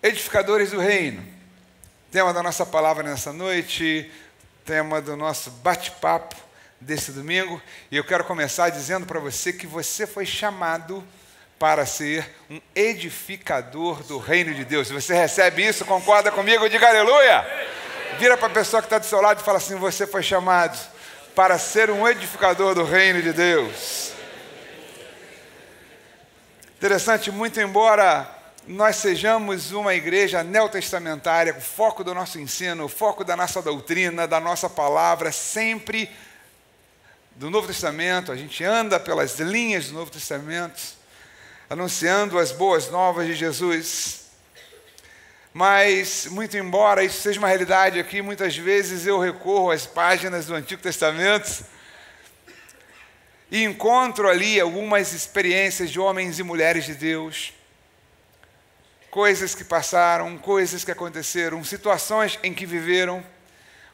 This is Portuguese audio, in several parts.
Edificadores do Reino, tema da nossa palavra nessa noite, tema do nosso bate-papo desse domingo. E eu quero começar dizendo para você que você foi chamado para ser um edificador do Reino de Deus. Se você recebe isso, concorda comigo, diga aleluia. Vira para a pessoa que está do seu lado e fala assim: você foi chamado para ser um edificador do Reino de Deus. Interessante, muito embora nós sejamos uma igreja neotestamentária, o foco do nosso ensino, o foco da nossa doutrina, da nossa palavra, sempre do Novo Testamento, a gente anda pelas linhas do Novo Testamento, anunciando as boas novas de Jesus. Mas, muito embora isso seja uma realidade aqui, muitas vezes eu recorro às páginas do Antigo Testamento e encontro ali algumas experiências de homens e mulheres de Deus, coisas que passaram, coisas que aconteceram, situações em que viveram,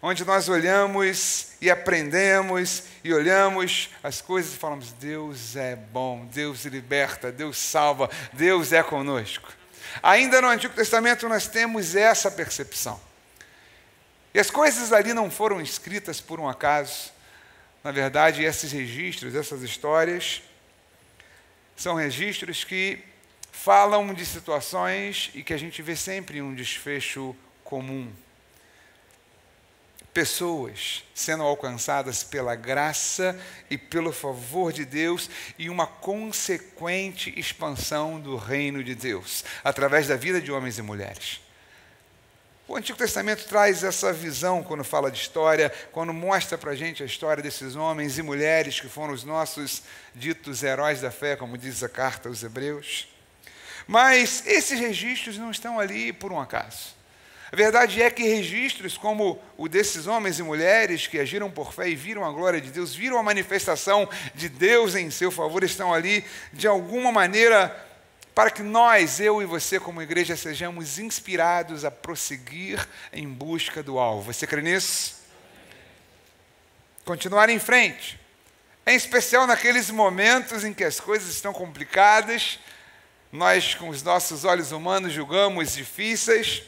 onde nós olhamos e aprendemos e olhamos as coisas e falamos: Deus é bom, Deus liberta, Deus salva, Deus é conosco. Ainda no Antigo Testamento nós temos essa percepção. E as coisas ali não foram escritas por um acaso. Na verdade, esses registros, essas histórias, são registros que falam de situações e que a gente vê sempre um desfecho comum. Pessoas sendo alcançadas pela graça e pelo favor de Deus e uma consequente expansão do reino de Deus, através da vida de homens e mulheres. O Antigo Testamento traz essa visão quando fala de história, quando mostra para a gente a história desses homens e mulheres que foram os nossos ditos heróis da fé, como diz a carta aos Hebreus. Mas esses registros não estão ali por um acaso. A verdade é que registros como o desses homens e mulheres que agiram por fé e viram a glória de Deus, viram a manifestação de Deus em seu favor, estão ali de alguma maneira para que nós, eu e você como igreja, sejamos inspirados a prosseguir em busca do alvo. Você crê nisso? Continuar em frente. Em especial naqueles momentos em que as coisas estão complicadas, nós, com os nossos olhos humanos, julgamos difíceis.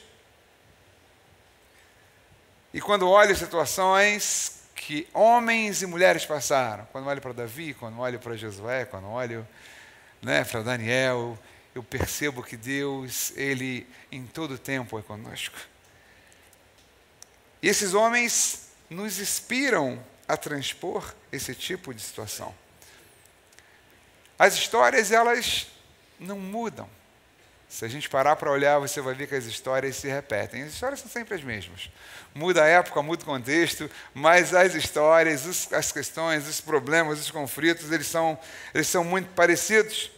E quando olho situações que homens e mulheres passaram, quando olho para Davi, quando olho para Josué, quando olho para Daniel, eu percebo que Deus, Ele em todo tempo é conosco. E esses homens nos inspiram a transpor esse tipo de situação. As histórias, elas não mudam. Se a gente parar para olhar, você vai ver que as histórias se repetem. As histórias são sempre as mesmas. Muda a época, muda o contexto, mas as histórias, as questões, os problemas, os conflitos, eles são muito parecidos.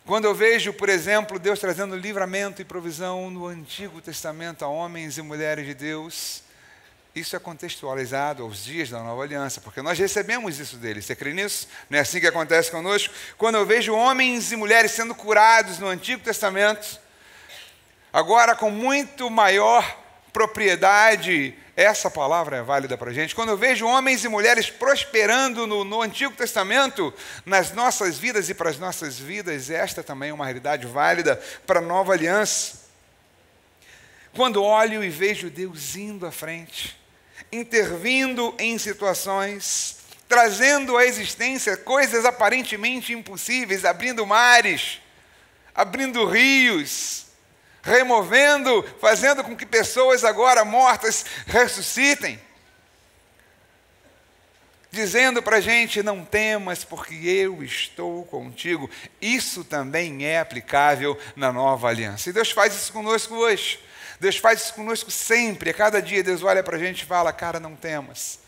Quando eu vejo, por exemplo, Deus trazendo livramento e provisão no Antigo Testamento a homens e mulheres de Deus, isso é contextualizado aos dias da Nova Aliança, porque nós recebemos isso dele. Você crê nisso? Não é assim que acontece conosco? Quando eu vejo homens e mulheres sendo curados no Antigo Testamento, agora com muito maior propriedade, essa palavra é válida para a gente. Quando eu vejo homens e mulheres prosperando no Antigo Testamento, nas nossas vidas e para as nossas vidas, esta também é uma realidade válida para a Nova Aliança. Quando olho e vejo Deus indo à frente, intervindo em situações, trazendo à existência coisas aparentemente impossíveis, abrindo mares, abrindo rios, removendo, fazendo com que pessoas agora mortas ressuscitem, dizendo para a gente: não temas, porque eu estou contigo. Isso também é aplicável na Nova Aliança. E Deus faz isso conosco hoje. Deus faz isso conosco sempre. A cada dia Deus olha para a gente e fala: cara, não temas.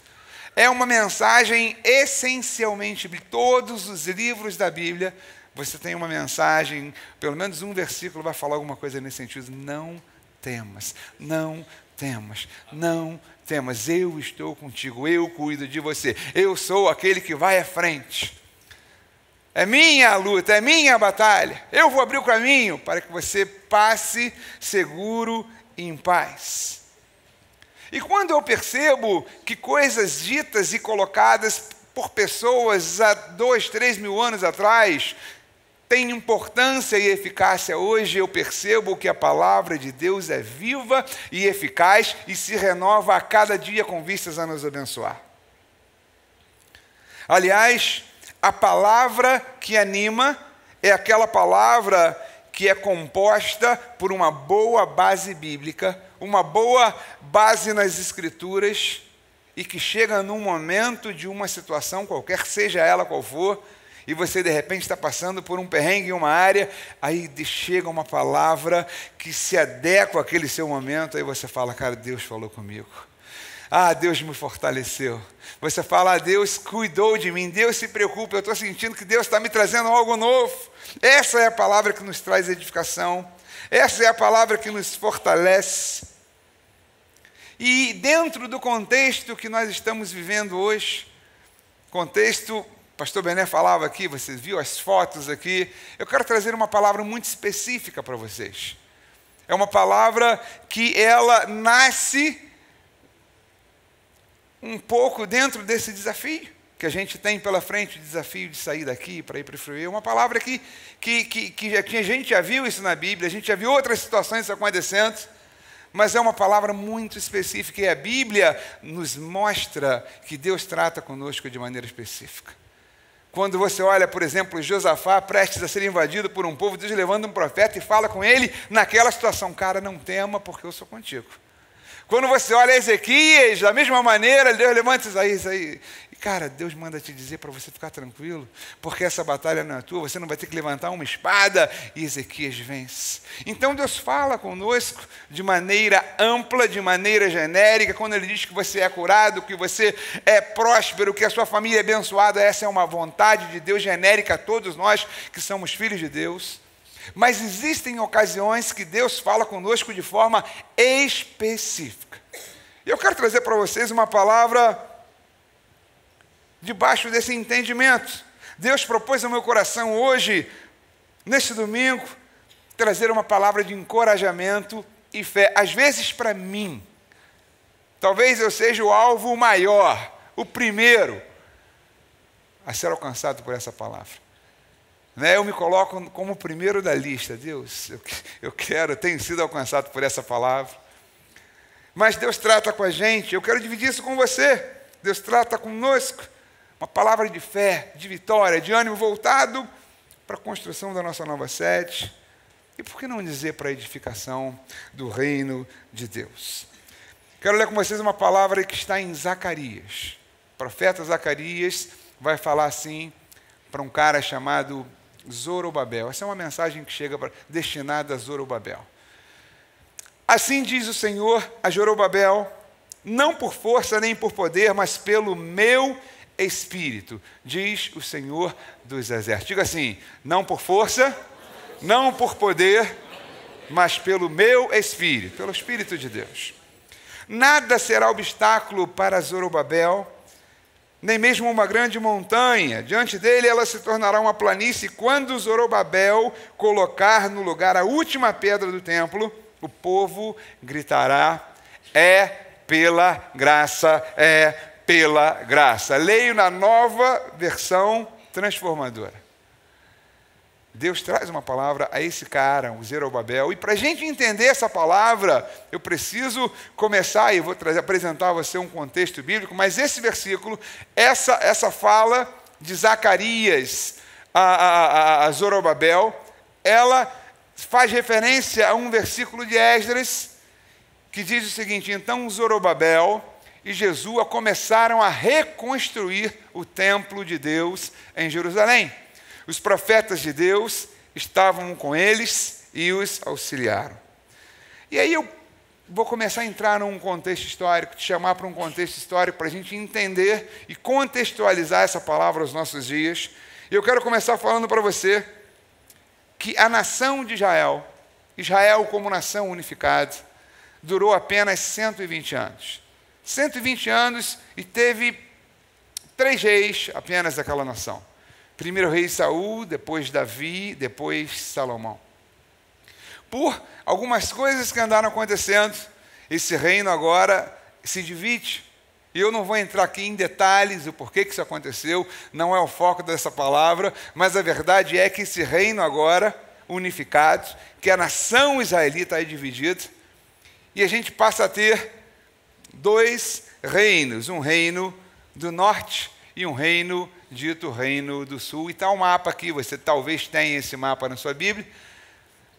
É uma mensagem essencialmente de todos os livros da Bíblia. Você tem uma mensagem, pelo menos um versículo vai falar alguma coisa nesse sentido: não temas, não temas, não temas, eu estou contigo, eu cuido de você, eu sou aquele que vai à frente. É minha a luta, é minha a batalha, eu vou abrir o caminho para que você passe seguro e em paz. E quando eu percebo que coisas ditas e colocadas por pessoas há 2, 3 mil anos atrás, tem importância e eficácia hoje, eu percebo que a palavra de Deus é viva e eficaz e se renova a cada dia com vistas a nos abençoar. Aliás, a palavra que anima é aquela palavra que é composta por uma boa base bíblica, uma boa base nas Escrituras, e que chega num momento de uma situação qualquer, seja ela qual for, e você de repente está passando por um perrengue em uma área, aí chega uma palavra que se adequa àquele seu momento, aí você fala, cara, Deus falou comigo. Ah, Deus me fortaleceu. Você fala, ah, Deus cuidou de mim, Deus se preocupa, eu estou sentindo que Deus está me trazendo algo novo. Essa é a palavra que nos traz edificação, essa é a palavra que nos fortalece. E dentro do contexto que nós estamos vivendo hoje, contexto, o pastor Bené falava aqui, você viu as fotos aqui, eu quero trazer uma palavra muito específica para vocês. É uma palavra que ela nasce um pouco dentro desse desafio que a gente tem pela frente, o desafio de sair daqui para ir para o Freeway. É uma palavra que a gente já viu isso na Bíblia, a gente já viu outras situações acontecendo, mas é uma palavra muito específica e a Bíblia nos mostra que Deus trata conosco de maneira específica. Quando você olha, por exemplo, Josafá prestes a ser invadido por um povo, Deus levanta um profeta e fala com ele naquela situação, cara, não tema porque eu sou contigo. Quando você olha Ezequias, da mesma maneira, Deus levanta Isaías aí. E, cara, Deus manda te dizer para você ficar tranquilo, porque essa batalha não é tua, você não vai ter que levantar uma espada, e Ezequias vence. Então Deus fala conosco de maneira ampla, de maneira genérica, quando Ele diz que você é curado, que você é próspero, que a sua família é abençoada, essa é uma vontade de Deus genérica a todos nós que somos filhos de Deus. Mas existem ocasiões que Deus fala conosco de forma específica. E eu quero trazer para vocês uma palavra debaixo desse entendimento. Deus propôs ao meu coração hoje, neste domingo, trazer uma palavra de encorajamento e fé. Às vezes para mim, talvez eu seja o alvo maior, o primeiro a ser alcançado por essa palavra. Eu me coloco como o primeiro da lista. Deus, eu tenho sido alcançado por essa palavra. Mas Deus trata com a gente, eu quero dividir isso com você. Deus trata conosco, uma palavra de fé, de vitória, de ânimo voltado para a construção da nossa nova sede. E por que não dizer para a edificação do reino de Deus? Quero ler com vocês uma palavra que está em Zacarias. O profeta Zacarias vai falar assim para um cara chamado Zorobabel. Essa é uma mensagem que chega destinada a Zorobabel. Assim diz o Senhor a Zorobabel, não por força nem por poder, mas pelo meu Espírito, diz o Senhor dos Exércitos. Diga assim, não por força, não por poder, mas pelo meu Espírito, pelo Espírito de Deus. Nada será obstáculo para Zorobabel, nem mesmo uma grande montanha. Diante dele ela se tornará uma planície. Quando Zorobabel colocar no lugar a última pedra do templo, o povo gritará, é pela graça, é pela graça. Leio na nova versão transformadora. Deus traz uma palavra a esse cara, o Zorobabel, e para a gente entender essa palavra, eu preciso começar, e vou apresentar a você um contexto bíblico, mas esse versículo, essa fala de Zacarias a Zorobabel, ela faz referência a um versículo de Esdras, que diz o seguinte, então Zorobabel e Jesua começaram a reconstruir o templo de Deus em Jerusalém. Os profetas de Deus estavam com eles e os auxiliaram. E aí eu vou começar a entrar num contexto histórico, te chamar para um contexto histórico para a gente entender e contextualizar essa palavra aos nossos dias. E eu quero começar falando para você que a nação de Israel, Israel como nação unificada, durou apenas 120 anos. 120 anos e teve 3 reis apenas daquela nação. Primeiro rei Saul, depois Davi, depois Salomão. Por algumas coisas que andaram acontecendo, esse reino agora se divide. E eu não vou entrar aqui em detalhes o porquê que isso aconteceu, não é o foco dessa palavra, mas a verdade é que esse reino agora, unificado, que a nação israelita é dividida, e a gente passa a ter dois reinos, um reino do norte e um reino dito Reino do Sul. E está um mapa aqui, você talvez tenha esse mapa na sua Bíblia.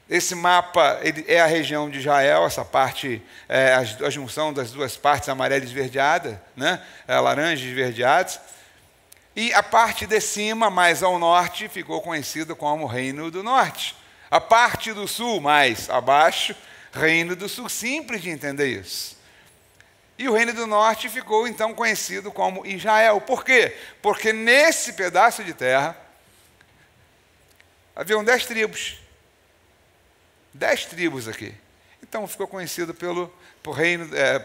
Esse mapa é a região de Israel, essa parte, a junção das duas partes amarela e esverdeada, né? Laranja e esverdeados. E a parte de cima, mais ao norte, ficou conhecida como Reino do Norte. A parte do sul, mais abaixo, Reino do Sul. Simples de entender isso. E o Reino do Norte ficou, então, conhecido como Israel. Por quê? Porque nesse pedaço de terra haviam 10 tribos. 10 tribos aqui. Então ficou conhecido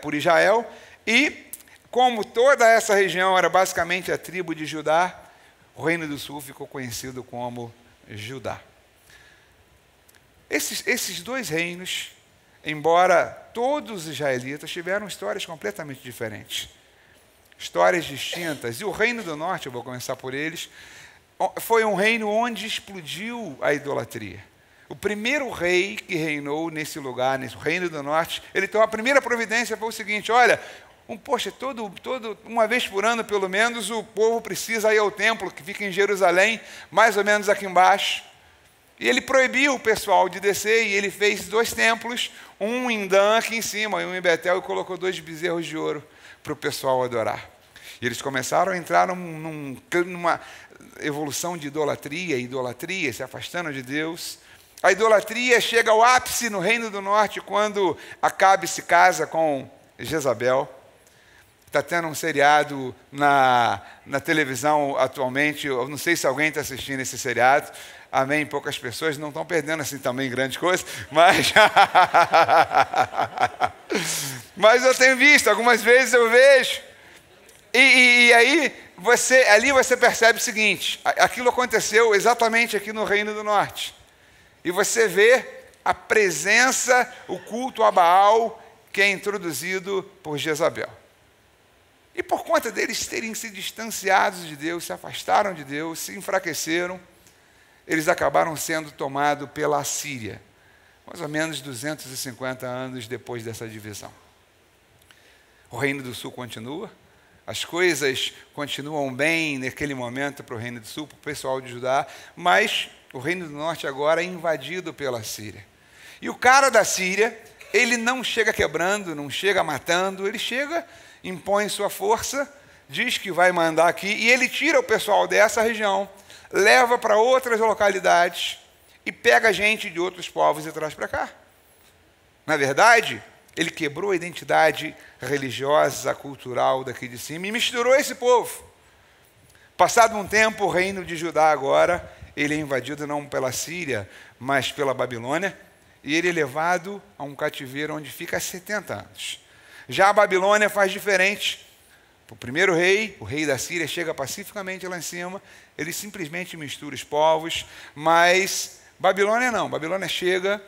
por Israel. E como toda essa região era basicamente a tribo de Judá, o Reino do Sul ficou conhecido como Judá. Esses dois reinos, embora todos os israelitas, tiveram histórias completamente diferentes. Histórias distintas. E o Reino do Norte, eu vou começar por eles, foi um reino onde explodiu a idolatria. O primeiro rei que reinou nesse lugar, nesse Reino do Norte, ele tomou a primeira providência, foi o seguinte: olha, uma vez por ano, pelo menos, o povo precisa ir ao templo, que fica em Jerusalém, mais ou menos aqui embaixo. E ele proibiu o pessoal de descer, e ele fez 2 templos, um em Dan, aqui em cima, e um em Betel, e colocou 2 bezerros de ouro para o pessoal adorar. E eles começaram a entrar numa evolução de idolatria, se afastando de Deus. A idolatria chega ao ápice no Reino do Norte quando Acabe se casa com Jezabel. Está tendo um seriado na televisão atualmente, eu não sei se alguém está assistindo esse seriado, amém, poucas pessoas não estão perdendo assim também grande coisa, mas eu tenho visto, algumas vezes eu vejo, e aí ali você percebe o seguinte: aquilo aconteceu exatamente aqui no Reino do Norte. E você vê a presença, o culto a Baal, que é introduzido por Jezabel. E por conta deles terem se distanciado de Deus, se afastaram de Deus, se enfraqueceram, eles acabaram sendo tomados pela Assíria, mais ou menos 250 anos depois dessa divisão. O Reino do Sul continua, as coisas continuam bem naquele momento para o Reino do Sul, para o pessoal de Judá, mas o Reino do Norte agora é invadido pela Síria. E o cara da Síria, ele não chega quebrando, não chega matando, ele chega, impõe sua força, diz que vai mandar aqui, e ele tira o pessoal dessa região, leva para outras localidades e pega gente de outros povos e traz para cá. Na verdade, ele quebrou a identidade religiosa, cultural daqui de cima e misturou esse povo. Passado um tempo, o reino de Judá agora, ele é invadido não pela Síria, mas pela Babilônia, e ele é levado a um cativeiro onde fica há 70 anos. Já a Babilônia faz diferente. O primeiro rei, o rei da Síria, chega pacificamente lá em cima, ele simplesmente mistura os povos, mas Babilônia não. Babilônia chega,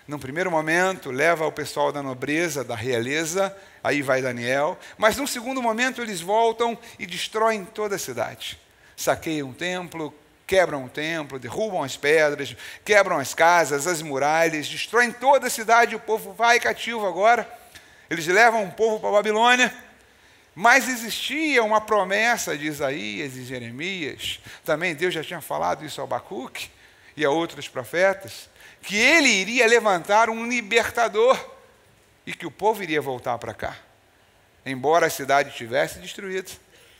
num primeiro momento, leva o pessoal da nobreza, da realeza, aí vai Daniel, mas num segundo momento eles voltam e destroem toda a cidade. Saqueiam o templo, quebram o templo, derrubam as pedras, quebram as casas, as muralhas, destroem toda a cidade, o povo vai cativo agora. Eles levam o povo para a Babilônia, mas existia uma promessa de Isaías e Jeremias, também Deus já tinha falado isso a Abacuque e a outros profetas, que ele iria levantar um libertador e que o povo iria voltar para cá. Embora a cidade estivesse destruída,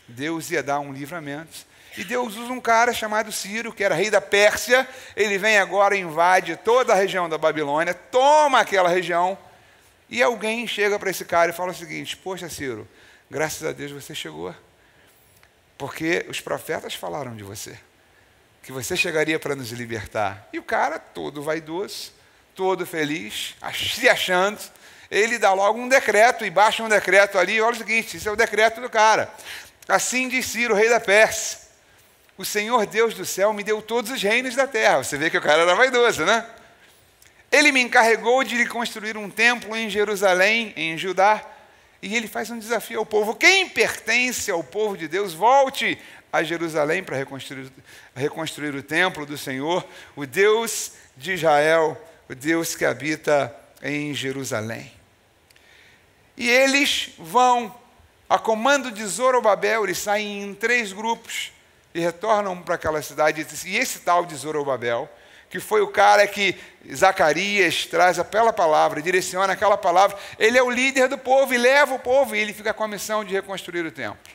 Deus ia dar um livramento. E Deus usa um cara chamado Ciro, que era rei da Pérsia, ele vem agora e invade toda a região da Babilônia, toma aquela região, e alguém chega para esse cara e fala o seguinte: poxa, Ciro, graças a Deus você chegou, porque os profetas falaram de você, que você chegaria para nos libertar. E o cara, todo vaidoso, todo feliz, se achando, ele dá logo um decreto, e baixa um decreto ali, olha o seguinte, esse é o decreto do cara. Assim diz Ciro, rei da Pérsia: o Senhor Deus do céu me deu todos os reinos da terra. Você vê que o cara era vaidoso, né? Ele me encarregou de lhe construir um templo em Jerusalém, em Judá, e ele faz um desafio ao povo. Quem pertence ao povo de Deus, volte a Jerusalém para reconstruir o templo do Senhor, o Deus de Israel, o Deus que habita em Jerusalém. E eles vão, a comando de Zorobabel, eles saem em 3 grupos e retornam para aquela cidade. E esse tal de Zorobabel, que foi o cara que Zacarias traz aquela palavra, direciona aquela palavra, ele é o líder do povo e leva o povo, e ele fica com a missão de reconstruir o templo.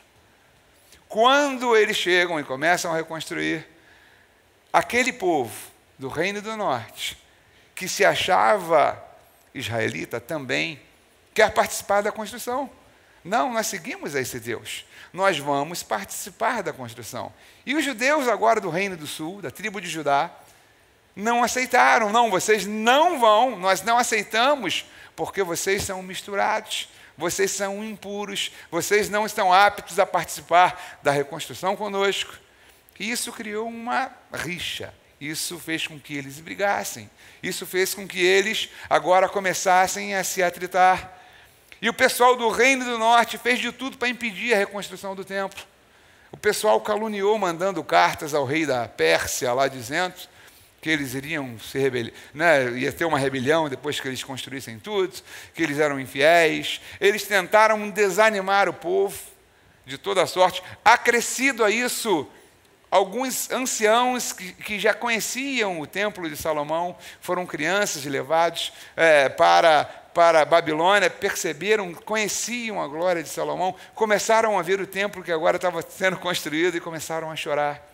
Quando eles chegam e começam a reconstruir, aquele povo do Reino do Norte, que se achava israelita, também quer participar da construção. Não, nós seguimos a esse Deus. Nós vamos participar da construção. E os judeus agora do Reino do Sul, da tribo de Judá, não aceitaram. Não, vocês não vão, nós não aceitamos, porque vocês são misturados, vocês são impuros, vocês não estão aptos a participar da reconstrução conosco. E isso criou uma rixa. Isso fez com que eles brigassem. Isso fez com que eles agora começassem a se atritar. E o pessoal do Reino do Norte fez de tudo para impedir a reconstrução do templo. O pessoal caluniou, mandando cartas ao rei da Pérsia, lá dizendo que eles iriam se rebeliar, né? Ia ter uma rebelião depois que eles construíssem tudo, que eles eram infiéis. Eles tentaram desanimar o povo de toda sorte. Acrescido a isso, alguns anciãos que já conheciam o templo de Salomão, foram crianças levados para a Babilônia, perceberam, conheciam a glória de Salomão, começaram a ver o templo que agora estava sendo construído e começaram a chorar.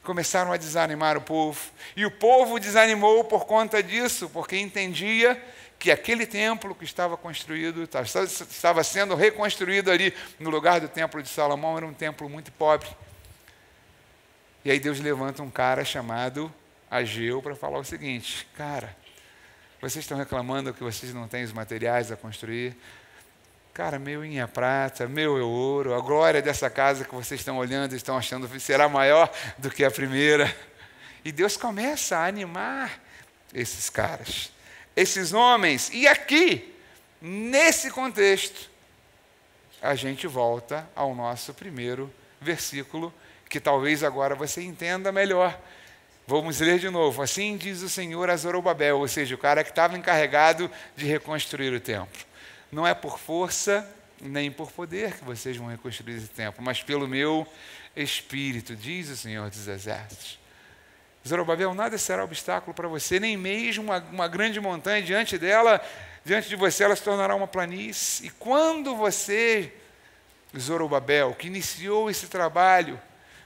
Começaram a desanimar o povo. E o povo desanimou por conta disso, porque entendia que aquele templo que estava construído, estava sendo reconstruído ali no lugar do templo de Salomão, era um templo muito pobre. E aí Deus levanta um cara chamado Ageu para falar o seguinte: cara, vocês estão reclamando que vocês não têm os materiais a construir. Cara, meu é prata, meu é ouro, a glória dessa casa que vocês estão olhando e estão achando será maior do que a primeira. E Deus começa a animar esses caras, esses homens. E aqui, nesse contexto, a gente volta ao nosso primeiro versículo, que talvez agora você entenda melhor. Vamos ler de novo. Assim diz o Senhor a Zorobabel, ou seja, o cara que estava encarregado de reconstruir o templo. Não é por força nem por poder que vocês vão reconstruir esse templo, mas pelo meu Espírito, diz o Senhor dos Exércitos. Zorobabel, nada será obstáculo para você, nem mesmo uma grande montanha diante de você, ela se tornará uma planície. E quando você, Zorobabel, que iniciou esse trabalho,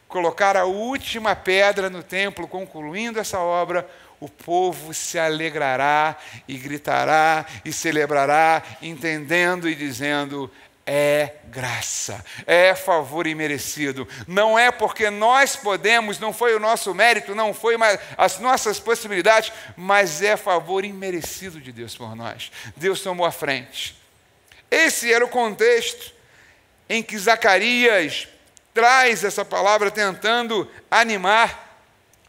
colocar a última pedra no templo, concluindo essa obra, o povo se alegrará e gritará e celebrará, entendendo e dizendo: é graça, é favor imerecido. Não é porque nós podemos, não foi o nosso mérito, não foi as nossas possibilidades, mas é favor imerecido de Deus por nós. Deus tomou a frente. Esse era o contexto em que Zacarias traz essa palavra tentando animar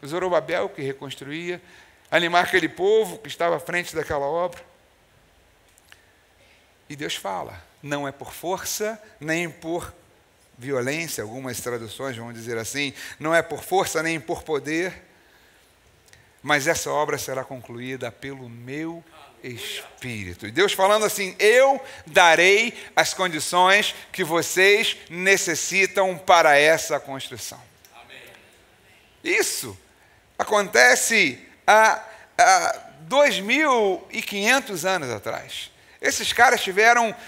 Zorobabel, que reconstruía, animar aquele povo que estava à frente daquela obra. E Deus fala: não é por força, nem por violência, algumas traduções vão dizer assim, não é por força nem por poder, mas essa obra será concluída pelo meu Espírito. E Deus falando assim: eu darei as condições que vocês necessitam para essa construção. Amém. Isso acontece há 2.500 anos atrás. Esses caras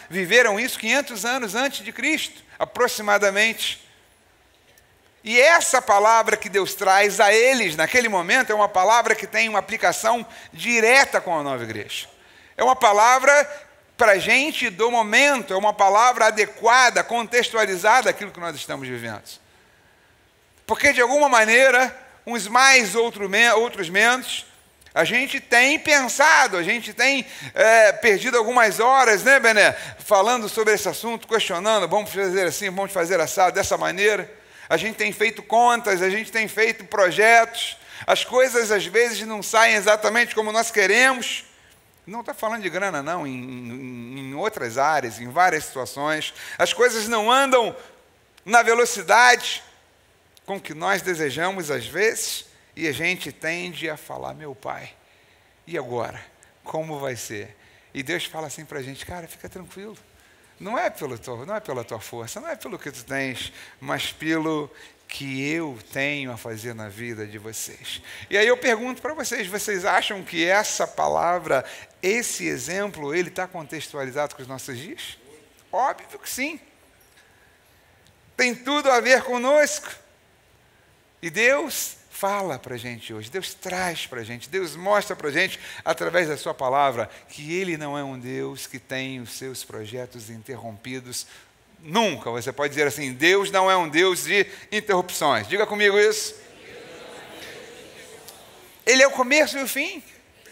viveram isso 500 anos antes de Cristo, aproximadamente. E essa palavra que Deus traz a eles naquele momento é uma palavra que tem uma aplicação direta com a nova igreja. É uma palavra para a gente do momento, é uma palavra adequada, contextualizada àquilo que nós estamos vivendo. Porque de alguma maneira, uns mais, outros menos, a gente tem pensado, a gente tem perdido algumas horas, né, Bené? Falando sobre esse assunto, questionando, vamos fazer assim, vamos fazer assado dessa maneira. A gente tem feito contas, a gente tem feito projetos, as coisas às vezes não saem exatamente como nós queremos. Não está falando de grana, não, em outras áreas, em várias situações. As coisas não andam na velocidade com que nós desejamos às vezes, e a gente tende a falar, meu pai, e agora? Como vai ser? E Deus fala assim para a gente, cara, fica tranquilo. Não é pela tua força, não é pelo que tu tens, mas pelo que eu tenho a fazer na vida de vocês. E aí eu pergunto para vocês, vocês acham que essa palavra, esse exemplo, ele está contextualizado com os nossos dias? Óbvio que sim. Tem tudo a ver conosco. E Deus fala para a gente hoje, Deus traz para a gente, Deus mostra para a gente, através da sua palavra, que Ele não é um Deus que tem os seus projetos interrompidos nunca. Você pode dizer assim, Deus não é um Deus de interrupções. Diga comigo isso. Ele é o começo e o fim.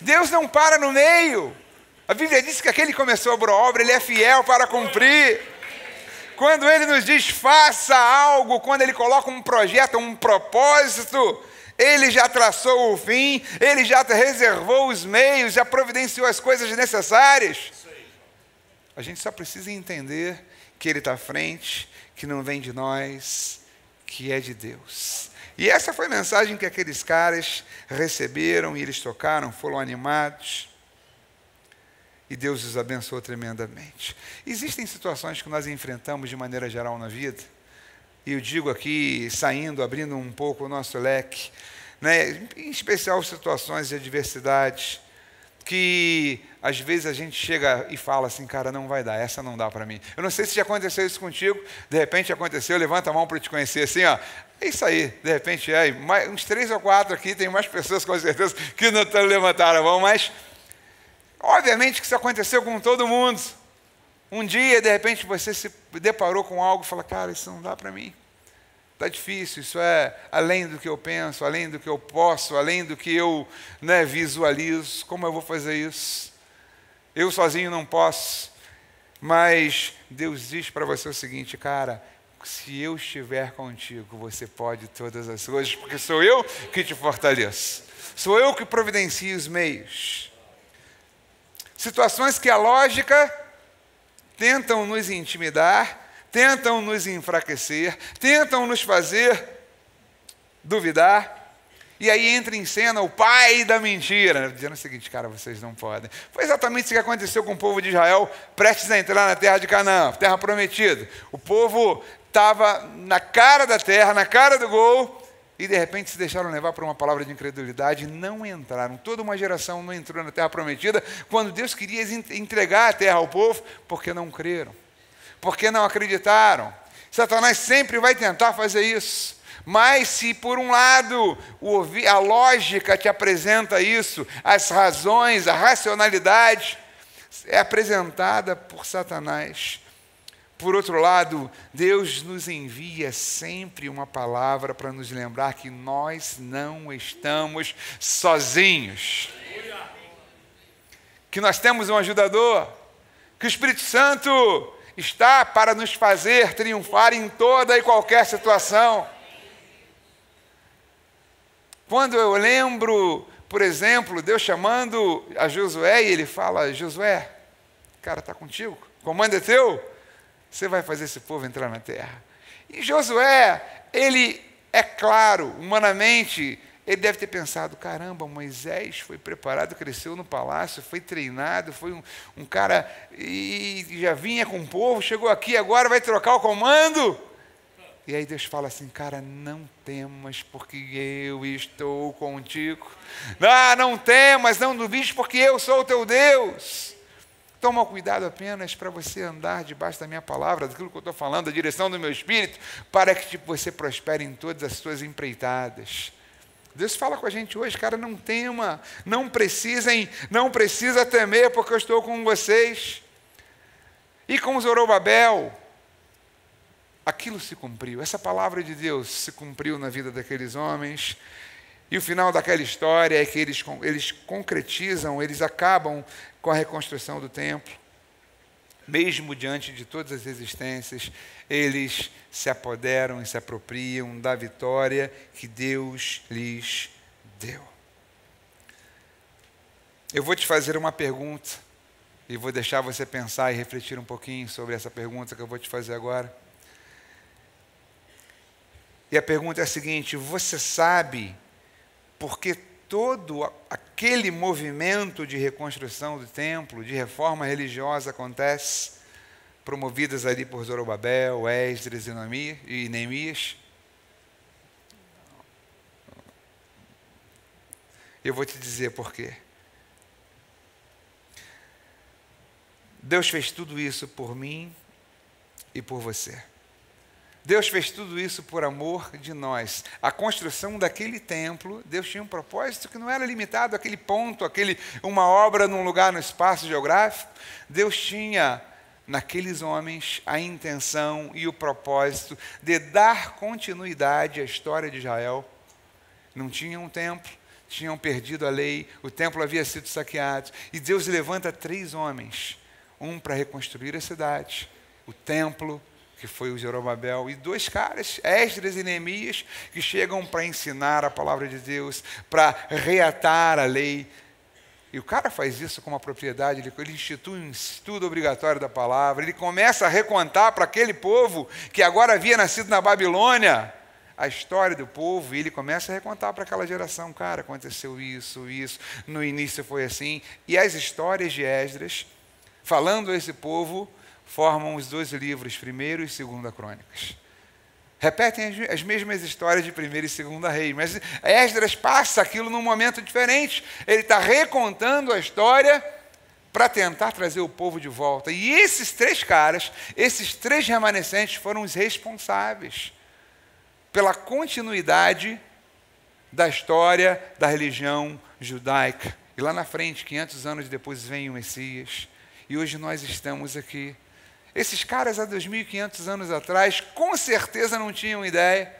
Deus não para no meio. A Bíblia diz que aquele que começou a boa obra, Ele é fiel para cumprir. Quando Ele nos diz, faça algo, quando Ele coloca um projeto, um propósito, Ele já traçou o fim, Ele já reservou os meios, já providenciou as coisas necessárias. A gente só precisa entender que Ele está à frente, que não vem de nós, que é de Deus. E essa foi a mensagem que aqueles caras receberam e eles tocaram, foram animados. E Deus os abençoou tremendamente. Existem situações que nós enfrentamos de maneira geral na vida, e eu digo aqui, saindo, abrindo um pouco o nosso leque, né, em especial situações de adversidade, que às vezes a gente chega e fala assim, cara, não vai dar, essa não dá para mim. Eu não sei se já aconteceu isso contigo, de repente aconteceu, levanta a mão para te conhecer assim, ó, é isso aí, de repente uns 3 ou 4 aqui, tem mais pessoas com certeza que não levantaram a mão, mas obviamente que isso aconteceu com todo mundo. Um dia, de repente, você se deparou com algo e fala, cara, isso não dá para mim. Está difícil, isso é além do que eu penso, além do que eu posso, além do que eu visualizo. Como eu vou fazer isso? Eu sozinho não posso. Mas Deus diz para você o seguinte, cara, se eu estiver contigo, você pode todas as coisas, porque sou eu que te fortaleço. Sou eu que providencio os meios. Situações que a lógica tentam nos intimidar, tentam nos enfraquecer, tentam nos fazer duvidar, e aí entra em cena o pai da mentira, dizendo o seguinte, cara, vocês não podem. Foi exatamente isso que aconteceu com o povo de Israel, prestes a entrar na terra de Canaã, terra prometida. O povo estava na cara da terra, na cara do gol, e de repente se deixaram levar por uma palavra de incredulidade e não entraram. Toda uma geração não entrou na terra prometida, quando Deus queria entregar a terra ao povo, porque não creram, porque não acreditaram. Satanás sempre vai tentar fazer isso. Mas se por um lado a lógica te apresenta isso, as razões, a racionalidade é apresentada por Satanás. Por outro lado, Deus nos envia sempre uma palavra para nos lembrar que nós não estamos sozinhos. Que nós temos um ajudador, que o Espírito Santo está para nos fazer triunfar em toda e qualquer situação. Quando eu lembro, por exemplo, Deus chamando a Josué e Ele fala, Josué, cara, está contigo, o comando é teu, você vai fazer esse povo entrar na terra. E Josué, ele, é claro, humanamente, ele deve ter pensado, caramba, Moisés foi preparado, cresceu no palácio, foi treinado, foi um cara, e já vinha com o povo, chegou aqui, agora vai trocar o comando. E aí Deus fala assim, cara, não temas, porque eu estou contigo. Não temas, não duvides, porque eu sou o teu Deus. Toma cuidado apenas para você andar debaixo da minha palavra, daquilo que eu estou falando, da direção do meu Espírito, para que você prospere em todas as suas empreitadas. Deus fala com a gente hoje, cara, não tema, não precisa temer, porque eu estou com vocês. E com Zorobabel, aquilo se cumpriu, essa palavra de Deus se cumpriu na vida daqueles homens, e o final daquela história é que eles concretizam, eles acabam com a reconstrução do templo. Mesmo diante de todas as resistências, eles se apoderam e se apropriam da vitória que Deus lhes deu. Eu vou te fazer uma pergunta. E vou deixar você pensar e refletir um pouquinho sobre essa pergunta que eu vou te fazer agora. E a pergunta é a seguinte: você sabe por que todo aquele movimento de reconstrução do templo, de reforma religiosa acontece, promovidas ali por Zorobabel, Esdras e Neemias? Eu vou te dizer por quê. Deus fez tudo isso por mim e por você. Deus fez tudo isso por amor de nós. A construção daquele templo, Deus tinha um propósito que não era limitado àquele ponto, uma obra num lugar no espaço geográfico. Deus tinha naqueles homens a intenção e o propósito de dar continuidade à história de Israel. Não tinham um templo, tinham perdido a lei, o templo havia sido saqueado. E Deus levanta 3 homens, um para reconstruir a cidade, o templo, que foi o Zorobabel, e 2 caras, Esdras e Neemias, que chegam para ensinar a palavra de Deus, para reatar a lei. E o cara faz isso com uma propriedade, ele institui um estudo obrigatório da palavra, ele começa a recontar para aquele povo que agora havia nascido na Babilônia a história do povo, e ele começa a recontar para aquela geração: cara, aconteceu isso, no início foi assim. E as histórias de Esdras, falando a esse povo, formam os 2 livros, 1º e 2º Crônicas. Repetem as mesmas histórias de 1º e 2º Reis, mas Esdras passa aquilo num momento diferente. Ele está recontando a história para tentar trazer o povo de volta. E esses 3 caras, esses 3 remanescentes, foram os responsáveis pela continuidade da história da religião judaica. E lá na frente, 500 anos depois, vem o Messias. E hoje nós estamos aqui. Esses caras, há 2.500 anos atrás, com certeza não tinham ideia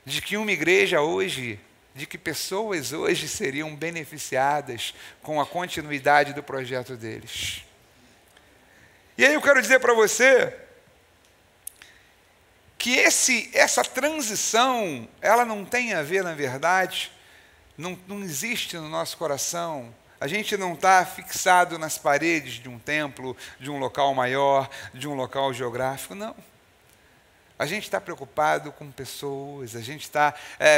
de que uma igreja hoje, de que pessoas hoje seriam beneficiadas com a continuidade do projeto deles. E aí eu quero dizer para você que essa transição, ela não tem a ver, na verdade, não existe no nosso coração. A gente não está fixado nas paredes de um templo, de um local maior, de um local geográfico, não. A gente está preocupado com pessoas, a gente está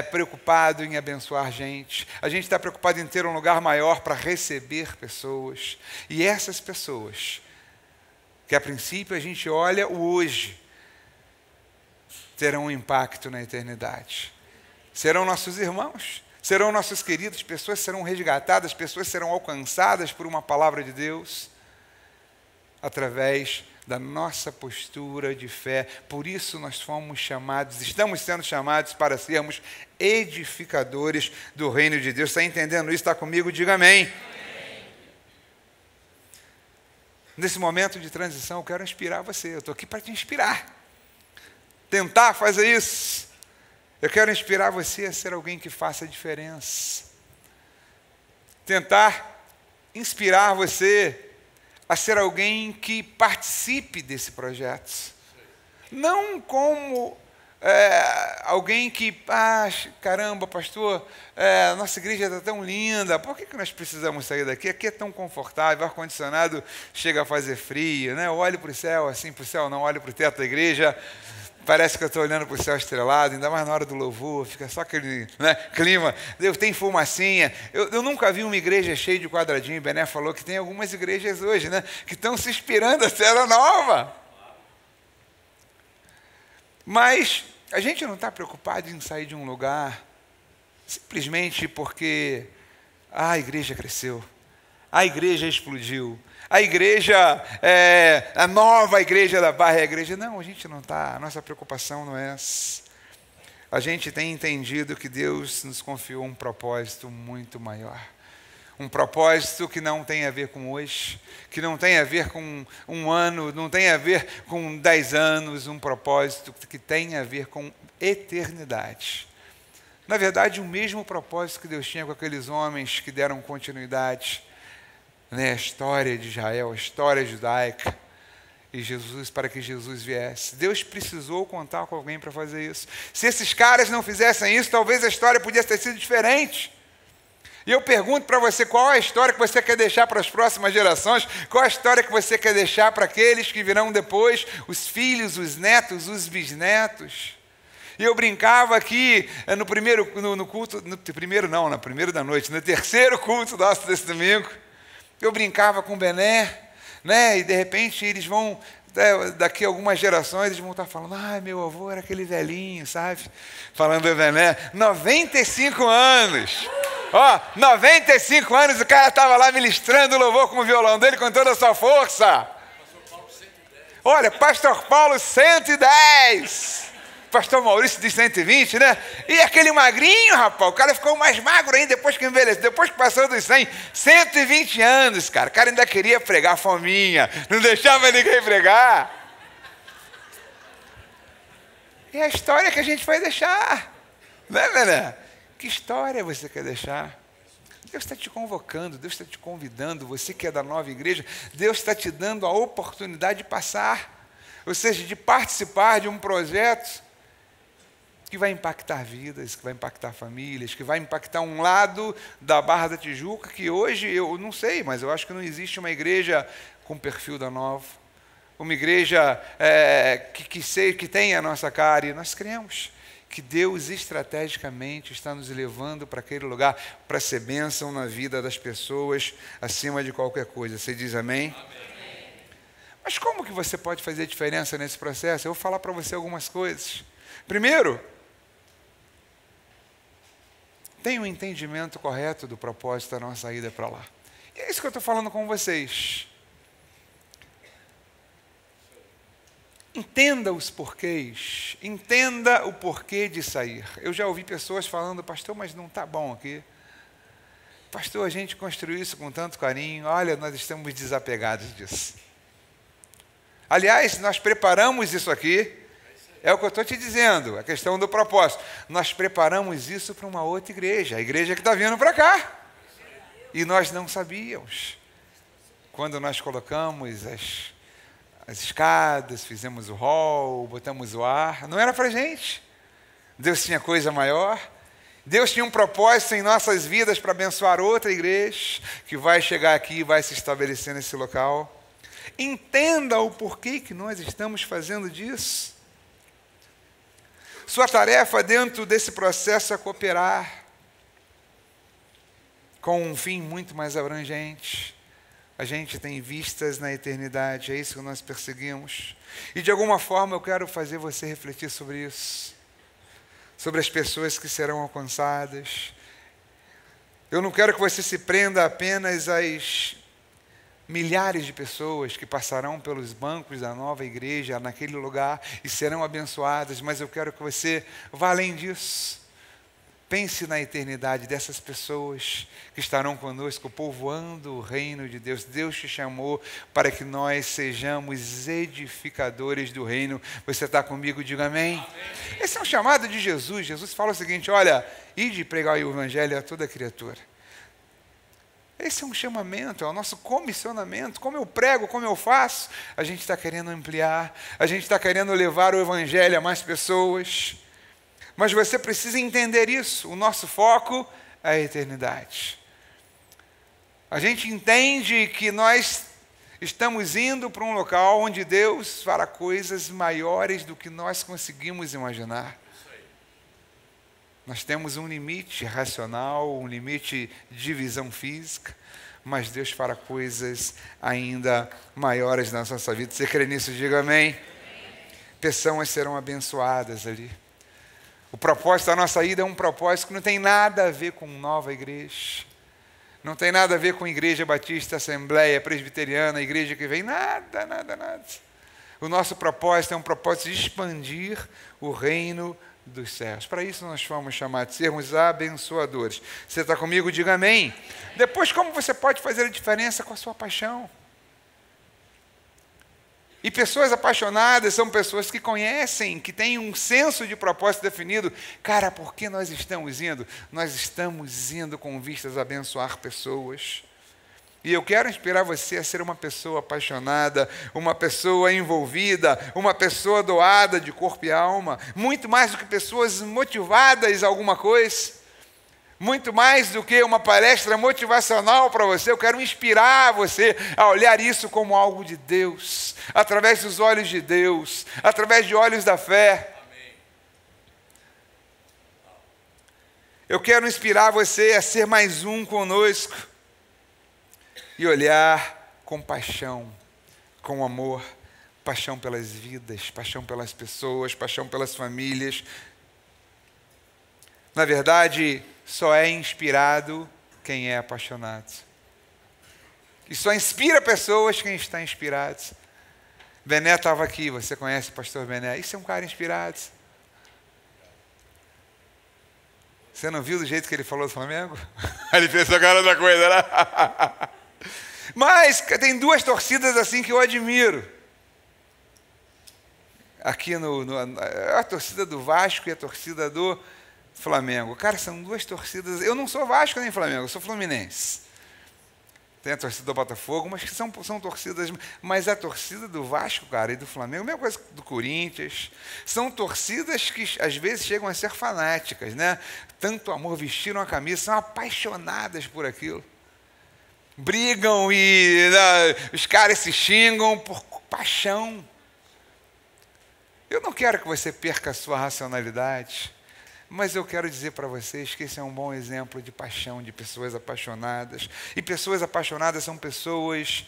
preocupado em abençoar gente, a gente está preocupado em ter um lugar maior para receber pessoas. E essas pessoas, que a princípio a gente olha o hoje, terão um impacto na eternidade. Serão nossos irmãos, serão nossos queridos, pessoas serão resgatadas, pessoas serão alcançadas por uma palavra de Deus, através da nossa postura de fé. Por isso nós fomos chamados, estamos sendo chamados para sermos edificadores do reino de Deus. Está entendendo isso? Está comigo? Diga amém. Amém. Nesse momento de transição, eu quero inspirar você. Eu estou aqui para te inspirar. Tentar fazer isso. Eu quero inspirar você a ser alguém que faça a diferença. Tentar inspirar você a ser alguém que participe desse projeto. Não como alguém que, caramba, pastor, nossa igreja está tão linda, por que nós precisamos sair daqui? Aqui é tão confortável, o ar-condicionado chega a fazer frio, né? Eu olho para o céu, assim, para o céu não, olho para o teto da igreja, parece que eu estou olhando para o céu estrelado, ainda mais na hora do louvor, fica só aquele clima, tem fumacinha. Eu nunca vi uma igreja cheia de quadradinho. Bené falou que tem algumas igrejas hoje, que estão se inspirando a Terra Nova. Mas a gente não está preocupado em sair de um lugar simplesmente porque a igreja cresceu, a igreja explodiu, a igreja, a nova igreja da Barra é a igreja. Não, a gente não está, a nossa preocupação não é essa. A gente tem entendido que Deus nos confiou um propósito muito maior. Um propósito que não tem a ver com hoje, que não tem a ver com um ano, não tem a ver com 10 anos, um propósito que tem a ver com eternidade. Na verdade, o mesmo propósito que Deus tinha com aqueles homens que deram continuidade, a história de Israel, a história judaica, e Jesus, para que Jesus viesse. Deus precisou contar com alguém para fazer isso. Se esses caras não fizessem isso, talvez a história pudesse ter sido diferente. E eu pergunto para você, qual é a história que você quer deixar para as próximas gerações? Qual é a história que você quer deixar para aqueles que virão depois, os filhos, os netos, os bisnetos? E eu brincava aqui no culto, no primeiro da noite, no terceiro culto nosso desse domingo, eu brincava com o Bené, né? E de repente eles vão, daqui a algumas gerações, eles vão estar falando, meu avô era aquele velhinho, sabe? Falando do Bené, 95 anos. 95 anos, o cara estava lá ministrando o louvor com o violão dele com toda a sua força. Olha, Pastor Paulo 110. Pastor Maurício de 120, né? E aquele magrinho, rapaz, o cara ficou mais magro ainda depois que envelheceu, depois que passou dos 100, 120 anos, cara. O cara ainda queria pregar fominha, não deixava ninguém pregar. E a história que a gente vai deixar, né, Bené? Que história você quer deixar? Deus está te convocando, Deus está te convidando, você que é da nova igreja, Deus está te dando a oportunidade de passar, ou seja, de participar de um projeto que vai impactar vidas, que vai impactar famílias, que vai impactar um lado da Barra da Tijuca, que hoje, eu não sei, mas eu acho que não existe uma igreja com perfil da Nova, uma igreja que tenha a nossa cara, e nós cremos que Deus estrategicamente está nos levando para aquele lugar, para ser bênção na vida das pessoas, acima de qualquer coisa. Você diz amém? Amém. Mas como que você pode fazer diferença nesse processo? Eu vou falar para você algumas coisas. Primeiro, tenha um entendimento correto do propósito da nossa ida para lá. E é isso que eu estou falando com vocês. Entenda os porquês, entenda o porquê de sair. Eu já ouvi pessoas falando, pastor, mas não está bom aqui. Pastor, a gente construiu isso com tanto carinho, olha, nós estamos desapegados disso. Aliás, nós preparamos isso aqui, é o que eu estou te dizendo, a questão do propósito. Nós preparamos isso para uma outra igreja, a igreja que está vindo para cá. E nós não sabíamos. Quando nós colocamos as escadas, fizemos o hall, botamos o ar, não era para a gente. Deus tinha coisa maior. Deus tinha um propósito em nossas vidas para abençoar outra igreja que vai chegar aqui e vai se estabelecer nesse local. Entenda o porquê que nós estamos fazendo disso. Sua tarefa dentro desse processo é cooperar com um fim muito mais abrangente. A gente tem vistas na eternidade, é isso que nós perseguimos. E de alguma forma eu quero fazer você refletir sobre isso. Sobre as pessoas que serão alcançadas. Eu não quero que você se prenda apenas às milhares de pessoas que passarão pelos bancos da nova igreja naquele lugar e serão abençoadas, mas eu quero que você vá além disso. Pense na eternidade dessas pessoas que estarão conosco, povoando o reino de Deus. Deus te chamou para que nós sejamos edificadores do reino. Você está comigo? Diga amém. Amém. Esse é um chamado de Jesus. Jesus fala o seguinte, olha, ide pregar o evangelho a toda criatura. Esse é um chamamento, é o nosso comissionamento. Como eu prego, como eu faço, a gente está querendo ampliar, a gente está querendo levar o evangelho a mais pessoas. Mas você precisa entender isso. O nosso foco é a eternidade. A gente entende que nós estamos indo para um local onde Deus fará coisas maiores do que nós conseguimos imaginar. Nós temos um limite racional, um limite de visão física, mas Deus fará coisas ainda maiores na nossa vida. Você crê nisso? Diga amém. Pessoas serão abençoadas ali. O propósito da nossa ida é um propósito que não tem nada a ver com nova igreja. Não tem nada a ver com igreja batista, assembleia, presbiteriana, igreja que vem, nada. O nosso propósito é um propósito de expandir o reino dos céus. Para isso nós fomos chamados de sermos abençoadores. Você está comigo? Diga amém. Depois, como você pode fazer a diferença com a sua paixão? E pessoas apaixonadas são pessoas que conhecem, que têm um senso de propósito definido. Cara, por que nós estamos indo? Nós estamos indo com vistas a abençoar pessoas. E eu quero inspirar você a ser uma pessoa apaixonada, uma pessoa envolvida, uma pessoa doada de corpo e alma, muito mais do que pessoas motivadas a alguma coisa. Muito mais do que uma palestra motivacional para você, eu quero inspirar você a olhar isso como algo de Deus, através dos olhos de Deus, através de olhos da fé. Eu quero inspirar você a ser mais um conosco e olhar com paixão, com amor, paixão pelas vidas, paixão pelas pessoas, paixão pelas famílias. Na verdade, só é inspirado quem é apaixonado. E só inspira pessoas quem está inspirado. Bené estava aqui, você conhece o pastor Bené? Isso é um cara inspirado. Você não viu do jeito que ele falou do Flamengo? Ele fez a cara da coisa, né? Mas tem duas torcidas assim que eu admiro. Aqui a torcida do Vasco e a torcida do Flamengo. Cara, são duas torcidas. Eu não sou Vasco nem Flamengo, eu sou Fluminense. Tem a torcida do Botafogo, mas que são torcidas. Mas a torcida do Vasco, cara, e do Flamengo, a mesma coisa do Corinthians, são torcidas que às vezes chegam a ser fanáticas, né? Tanto amor, vestiram a camisa, são apaixonadas por aquilo. Brigam e os caras se xingam por paixão. Eu não quero que você perca a sua racionalidade. Mas eu quero dizer para vocês que esse é um bom exemplo de paixão, de pessoas apaixonadas. E pessoas apaixonadas são pessoas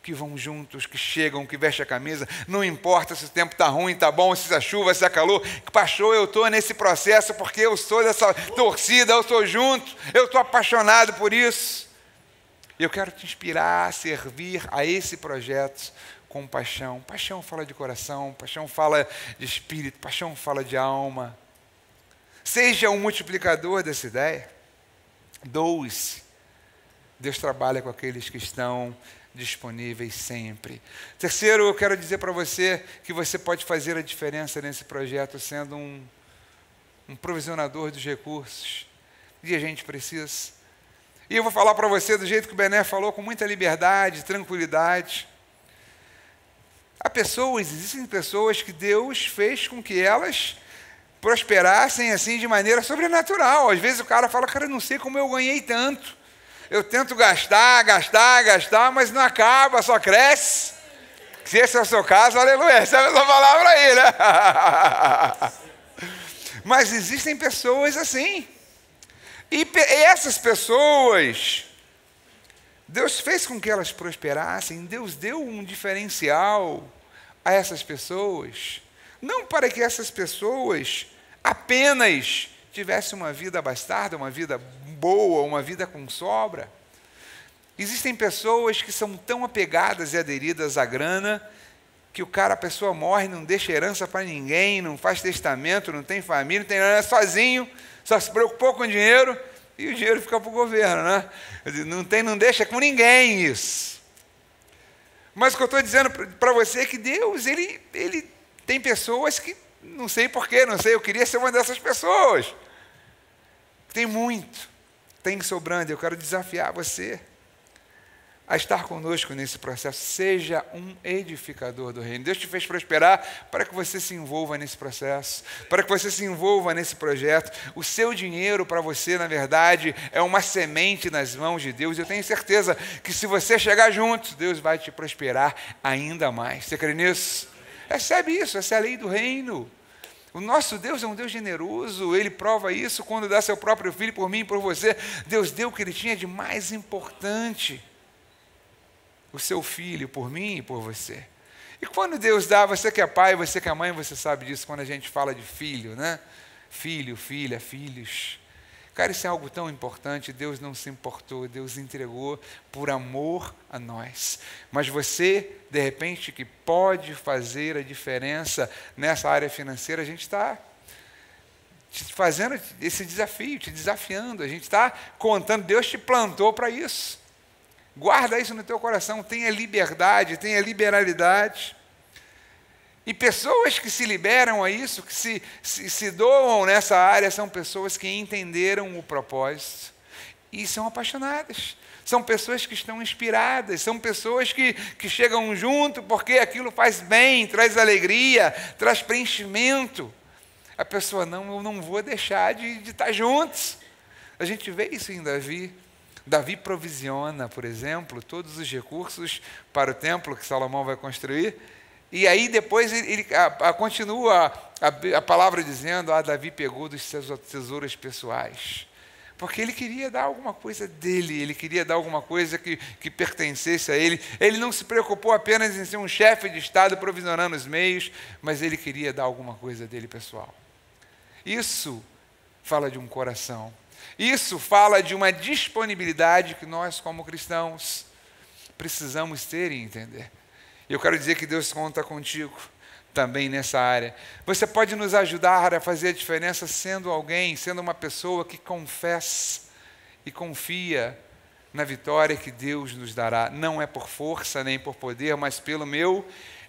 que vão juntos, que chegam, que vestem a camisa. Não importa se o tempo está ruim, está bom, se a chuva, se a calor. Pastor, eu estou nesse processo porque eu sou dessa torcida, eu estou junto, eu estou apaixonado por isso. Eu quero te inspirar a servir a esse projeto com paixão. Paixão fala de coração, paixão fala de espírito, paixão fala de alma. Seja um multiplicador dessa ideia. Doe-se. Deus trabalha com aqueles que estão disponíveis sempre. Terceiro, eu quero dizer para você que você pode fazer a diferença nesse projeto sendo um provisionador dos recursos. E a gente precisa. E eu vou falar para você do jeito que o Bené falou, com muita liberdade, tranquilidade. Existem pessoas que Deus fez com que elas prosperassem assim de maneira sobrenatural. Às vezes o cara fala, cara, eu não sei como eu ganhei tanto. Eu tento gastar, mas não acaba, só cresce. Se esse é o seu caso, aleluia, recebe essa palavra aí, né? Mas existem pessoas assim. E essas pessoas, Deus fez com que elas prosperassem, Deus deu um diferencial a essas pessoas, não para que essas pessoas apenas tivessem uma vida bastarda, uma vida boa, uma vida com sobra. Existem pessoas que são tão apegadas e aderidas à grana, que a pessoa morre, não deixa herança para ninguém, não faz testamento, não tem família, não tem nada, é sozinho, só se preocupou com o dinheiro, e o dinheiro fica para o governo, né? Não deixa com ninguém isso. Mas o que eu estou dizendo para você é que Deus, ele tem pessoas que, não sei porquê, não sei, eu queria ser uma dessas pessoas. Tem muito, tem sobrando, eu quero desafiar você a estar conosco nesse processo. Seja um edificador do reino. Deus te fez prosperar para que você se envolva nesse processo, para que você se envolva nesse projeto. O seu dinheiro para você, na verdade, é uma semente nas mãos de Deus. Eu tenho certeza que se você chegar junto, Deus vai te prosperar ainda mais. Você crê nisso? Recebe isso, essa é a lei do reino. O nosso Deus é um Deus generoso, Ele prova isso quando dá seu próprio Filho por mim e por você. Deus deu o que Ele tinha de mais importante, o seu Filho por mim e por você. E quando Deus dá, você que é pai, você que é mãe, você sabe disso quando a gente fala de filho, né? Filho, filha, filhos. Cara, isso é algo tão importante. Deus não se importou, Deus entregou por amor a nós. Mas você, de repente, que pode fazer a diferença nessa área financeira, a gente está te fazendo esse desafio, te desafiando. A gente está contando, Deus te plantou para isso. Guarda isso no teu coração, tenha liberdade, tenha liberalidade. E pessoas que se liberam a isso, que se doam nessa área, são pessoas que entenderam o propósito e são apaixonadas. São pessoas que estão inspiradas, são pessoas que chegam junto porque aquilo faz bem, traz alegria, traz preenchimento. A pessoa, não, eu não vou deixar de estar juntos. A gente vê isso em Davi. Davi provisiona, por exemplo, todos os recursos para o templo que Salomão vai construir. E aí depois ele continua a palavra dizendo, Davi pegou dos seus tesouros pessoais. Porque ele queria dar alguma coisa dele, ele queria dar alguma coisa que pertencesse a ele. Ele não se preocupou apenas em ser um chefe de Estado provisionando os meios, mas ele queria dar alguma coisa dele pessoal. Isso fala de um coração. Isso fala de uma disponibilidade que nós, como cristãos, precisamos ter e entender. E eu quero dizer que Deus conta contigo também nessa área. Você pode nos ajudar a fazer a diferença sendo alguém, sendo uma pessoa que confessa e confia na vitória que Deus nos dará. Não é por força nem por poder, mas pelo meu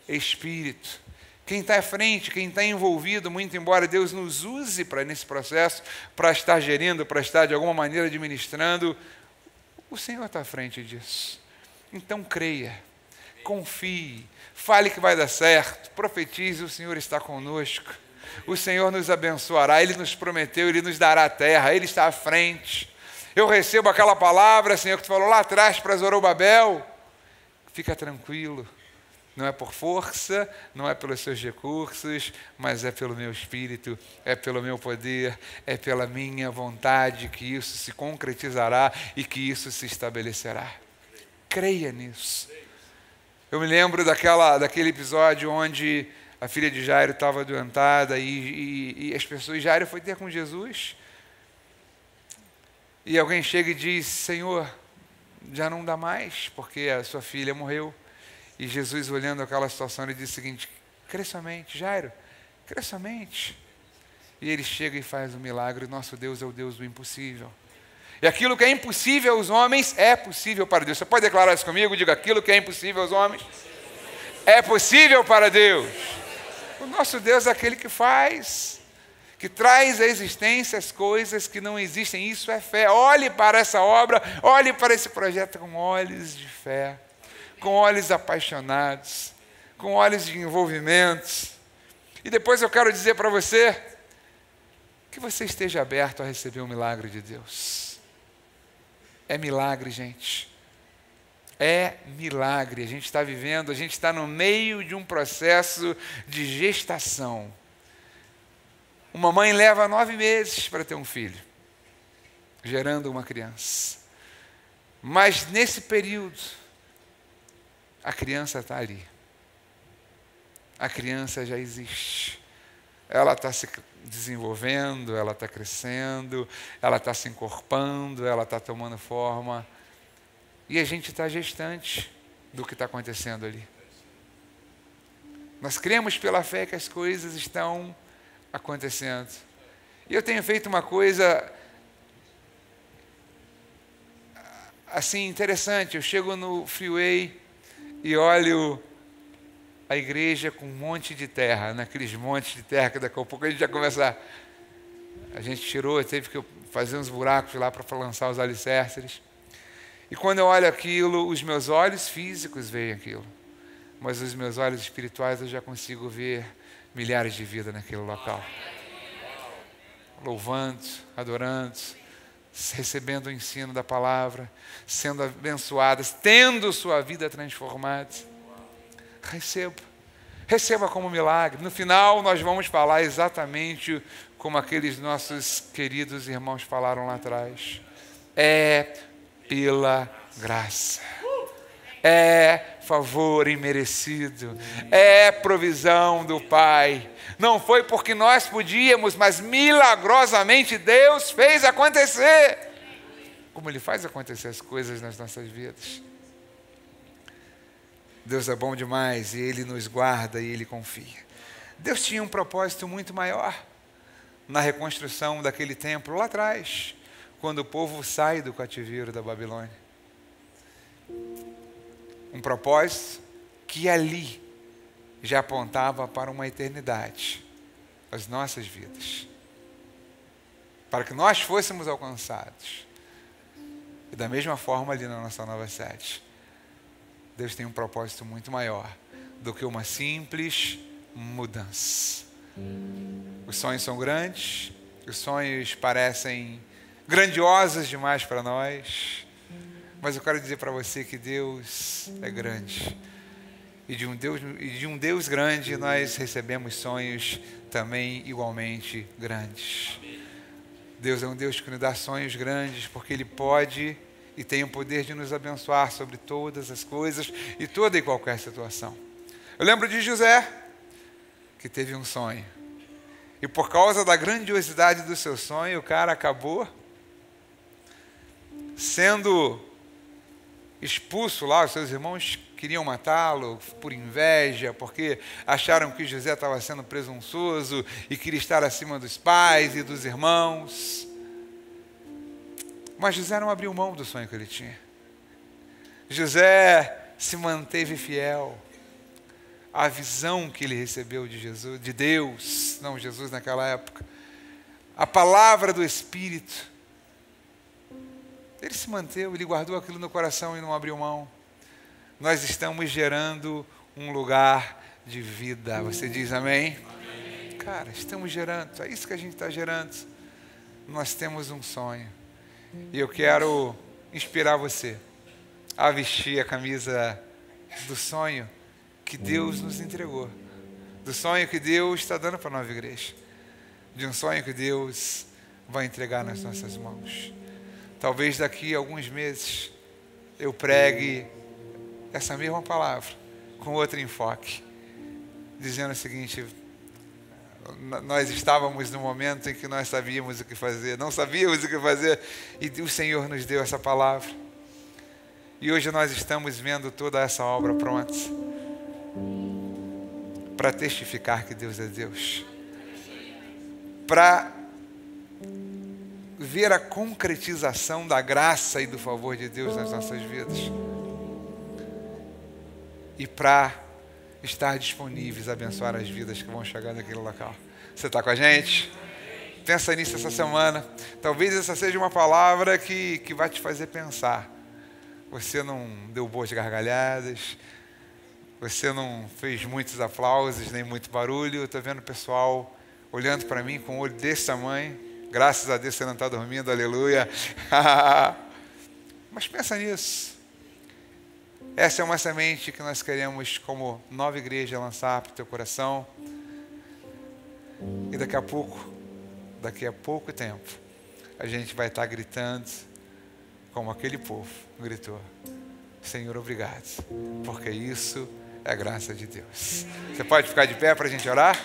Espírito. Quem está à frente, quem está envolvido, muito embora Deus nos use nesse processo, para estar gerindo, para estar de alguma maneira administrando, o Senhor está à frente disso. Então creia, confie, fale que vai dar certo, profetize, o Senhor está conosco, o Senhor nos abençoará, Ele nos prometeu, Ele nos dará a terra, Ele está à frente. Eu recebo aquela palavra, Senhor, que tu falou lá atrás para Zorobabel, fica tranquilo. Não é por força, não é pelos seus recursos, mas é pelo meu Espírito, é pelo meu poder, é pela minha vontade que isso se concretizará e que isso se estabelecerá. Creia nisso. Eu me lembro daquele episódio onde a filha de Jairo estava adoentada e as pessoas, Jairo foi ter com Jesus, e alguém chega e diz, Senhor, já não dá mais, porque a sua filha morreu. E Jesus, olhando aquela situação, ele diz o seguinte, crê somente, Jairo, crê somente. E ele chega e faz um milagre. Nosso Deus é o Deus do impossível. E aquilo que é impossível aos homens, é possível para Deus. Você pode declarar isso comigo? Diga, aquilo que é impossível aos homens, é possível para Deus. O nosso Deus é aquele que faz, que traz à existência as coisas que não existem. Isso é fé. Olhe para essa obra, olhe para esse projeto com olhos de fé, com olhos apaixonados, com olhos de envolvimento. E depois eu quero dizer para você que você esteja aberto a receber o milagre de Deus. É milagre, gente. É milagre. A gente está vivendo, a gente está no meio de um processo de gestação. Uma mãe leva 9 meses para ter um filho, gerando uma criança. Mas nesse período, a criança está ali. A criança já existe. Ela está se desenvolvendo, ela está crescendo, ela está se encorpando, ela está tomando forma. E a gente está gestante do que está acontecendo ali. Nós cremos pela fé que as coisas estão acontecendo. E eu tenho feito uma coisa assim interessante. Eu chego no freeway e olho a igreja com um monte de terra, naqueles montes de terra que daqui a pouco a gente vai começar. A gente tirou, teve que fazer uns buracos lá para lançar os alicerces. E quando eu olho aquilo, os meus olhos físicos veem aquilo, mas os meus olhos espirituais eu já consigo ver milhares de vidas naquele local. Louvando, adorando, recebendo o ensino da palavra, sendo abençoadas, tendo sua vida transformada. Receba como milagre. No final nós vamos falar exatamente como aqueles nossos queridos irmãos falaram lá atrás. É pela graça. É favor imerecido. É provisão do Pai. Não foi porque nós podíamos, mas milagrosamente Deus fez acontecer. Como Ele faz acontecer as coisas nas nossas vidas. Deus é bom demais e Ele nos guarda e Ele confia. Deus tinha um propósito muito maior na reconstrução daquele templo lá atrás, quando o povo sai do cativeiro da Babilônia. Um propósito que ali já apontava para uma eternidade, as nossas vidas, para que nós fôssemos alcançados. E da mesma forma ali na nossa nova sede, Deus tem um propósito muito maior do que uma simples mudança. Os sonhos são grandes, os sonhos parecem grandiosas demais para nós. Mas eu quero dizer para você que Deus é grande. E de um Deus grande nós recebemos sonhos também igualmente grandes. Deus é um Deus que nos dá sonhos grandes, porque Ele pode e tem o poder de nos abençoar sobre todas as coisas e toda e qualquer situação. Eu lembro de José, que teve um sonho. E por causa da grandiosidade do seu sonho, o cara acabou sendo expulso lá. Os seus irmãos queriam matá-lo por inveja, porque acharam que José estava sendo presunçoso e queria estar acima dos pais e dos irmãos. Mas José não abriu mão do sonho que ele tinha. José se manteve fiel à visão que ele recebeu de Jesus, de Deus, não Jesus naquela época, a palavra do Espírito. Ele se manteve, ele guardou aquilo no coração e não abriu mão. Nós estamos gerando um lugar de vida. Você diz amém? Amém. Cara, estamos gerando, é isso que a gente está gerando. Nós temos um sonho. E eu quero inspirar você a vestir a camisa do sonho que Deus nos entregou. Do sonho que Deus está dando para a nova igreja. De um sonho que Deus vai entregar nas nossas mãos. Talvez daqui a alguns meses eu pregue essa mesma palavra com outro enfoque, dizendo o seguinte: nós estávamos no momento em que nós sabíamos o que fazer, não sabíamos o que fazer, e o Senhor nos deu essa palavra. E hoje nós estamos vendo toda essa obra pronta para testificar que Deus é Deus, para ver a concretização da graça e do favor de Deus nas nossas vidas, e para estar disponíveis a abençoar as vidas que vão chegar naquele local. Você está com a gente? Pensa nisso essa semana. Talvez essa seja uma palavra que vai te fazer pensar. Você não deu boas gargalhadas, você não fez muitos aplausos, nem muito barulho. Eu estou vendo o pessoal olhando para mim com um olho desse tamanho. Graças a Deus você não está dormindo, aleluia. Mas pensa nisso. Essa é uma semente que nós queremos, como nova igreja, lançar para o teu coração. E daqui a pouco tempo, a gente vai estar gritando como aquele povo gritou: Senhor, obrigado, porque isso é a graça de Deus. Você pode ficar de pé para a gente orar?